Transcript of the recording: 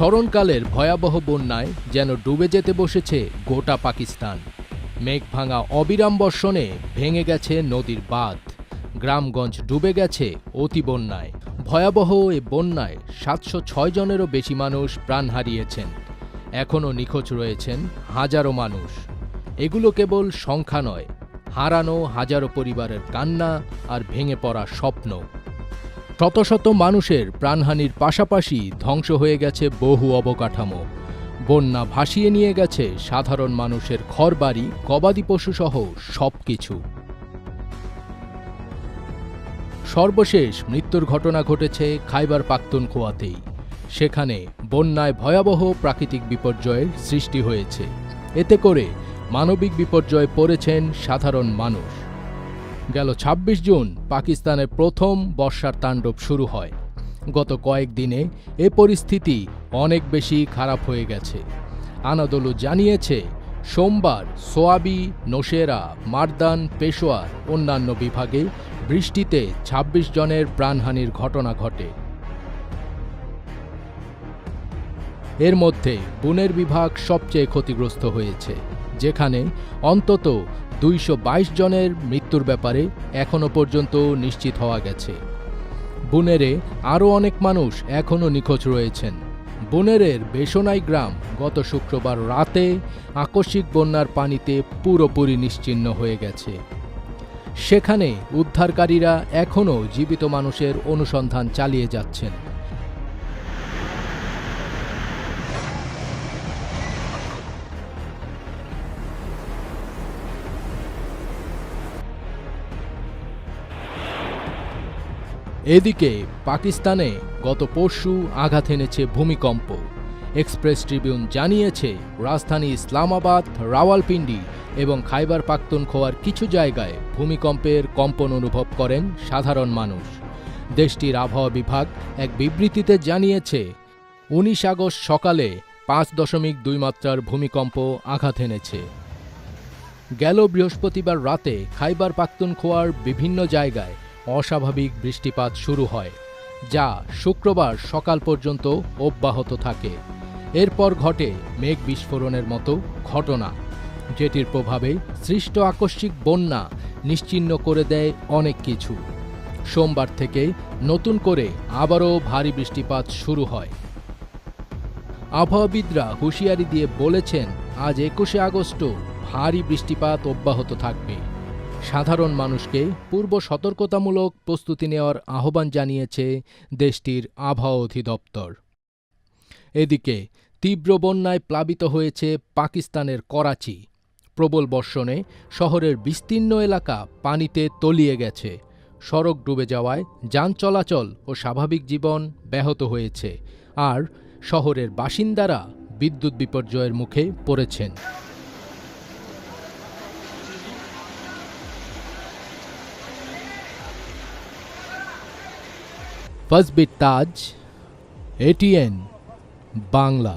স্মরণকালের ভয়াবহ বন্যায় যেন ডুবে যেতে বসেছে গোটা পাকিস্তান। মেঘভাঙা অবিরাম বর্ষণে ভেঙে গেছে নদীর বাঁধ, গ্রামগঞ্জ ডুবে গেছে অতি বন্যায়। ভয়াবহ এ বন্যায় ৭০৬ জনেরও বেশি মানুষ প্রাণ হারিয়েছেন। এখনও নিখোঁজ রয়েছেন হাজারো মানুষ। এগুলো কেবল সংখ্যা নয়, হারানো হাজারো পরিবারের কান্না আর ভেঙে পড়া স্বপ্ন। শত শত মানুষের প্রাণহানির পাশাপাশি ধ্বংস হয়ে গেছে বহু অবকাঠামো। বন্যা ভাসিয়ে নিয়ে গেছে সাধারণ মানুষের ঘরবাড়ি, গবাদি পশুসহ সবকিছু। সর্বশেষ মৃত্যুর ঘটনা ঘটেছে খাইবার পাখতুনখোয়াতেই। সেখানে বন্যায় ভয়াবহ প্রাকৃতিক বিপর্যয়ের সৃষ্টি হয়েছে। এতে করে মানবিক বিপর্যয়ে পড়েছেন সাধারণ মানুষ। গেল ২৬ জুন পাকিস্তানের প্রথম বর্ষার তাণ্ডব শুরু হয়। গত কয়েকদিনে এ পরিস্থিতি অনেক বেশি খারাপ হয়ে গেছে। আনাদোলু জানিয়েছে, সোমবার সোয়াবি, নোশেরা, মারদান, পেশোয়ার অন্যান্য বিভাগে বৃষ্টিতে ২৬ জনের প্রাণহানির ঘটনা ঘটে। এর মধ্যে বুনের বিভাগ সবচেয়ে ক্ষতিগ্রস্ত হয়েছে, যেখানে অন্তত ২২২ জনের মৃত্যুর ব্যাপারে এখনও পর্যন্ত নিশ্চিত হওয়া গেছে। বুনেরে আরও অনেক মানুষ এখনও নিখোঁজ রয়েছেন। বুনেরের বেসনাই গ্রাম গত শুক্রবার রাতে আকস্মিক বন্যার পানিতে পুরোপুরি নিশ্চিহ্ন হয়ে গেছে। সেখানে উদ্ধারকারীরা এখনও জীবিত মানুষের অনুসন্ধান চালিয়ে যাচ্ছেন। এদিকে পাকিস্তানে গত পরশু আঘাত এনেছে ভূমিকম্প। এক্সপ্রেস ট্রিবিউন জানিয়েছে, রাজধানী ইসলামাবাদ, রাওয়ালপিন্ডি এবং খাইবার পাখতুনখোয়ার কিছু জায়গায় ভূমিকম্পের কম্পন অনুভব করেন সাধারণ মানুষ। দেশটির আবহাওয়া বিভাগ এক বিবৃতিতে জানিয়েছে, ১৯ আগস্ট সকালে ৫.২ মাত্রার ভূমিকম্প আঘাত এনেছে। গেল বৃহস্পতিবার রাতে খাইবার পাখতুনখোয়ার বিভিন্ন জায়গায় অস্বাভাবিক বৃষ্টিপাত শুরু হয়, যা শুক্রবার সকাল পর্যন্ত অব্যাহত থাকে। এরপর ঘটে মেঘ বিস্ফোরণের মতো ঘটনা, যেটির প্রভাবে সৃষ্ট আকস্মিক বন্যা নিশ্চিহ্ন করে দেয় অনেক কিছু। সোমবার থেকে নতুন করে আবারও ভারী বৃষ্টিপাত শুরু হয়। আবহাওয়াবিদরা হুঁশিয়ারি দিয়ে বলেছেন, আজ ২১শে আগস্টও ভারী বৃষ্টিপাত অব্যাহত থাকবে। সাধারণ মানুষকে পূর্ব সতর্কতামূলক প্রস্তুতি নেওয়ার আহ্বান জানিয়েছে দেশটির আবহাওয়া অধিদপ্তর। এদিকে তীব্র বন্যায় প্লাবিত হয়েছে পাকিস্তানের করাচি। প্রবল বর্ষণে শহরের বিস্তীর্ণ এলাকা পানিতে তলিয়ে গেছে। সড়ক ডুবে যাওয়ায় যান চলাচল ও স্বাভাবিক জীবন ব্যাহত হয়েছে, আর শহরের বাসিন্দারা বিদ্যুৎ বিপর্যয়ের মুখে পড়েছেন। ফাজবির তাজ, এটিএন বাংলা।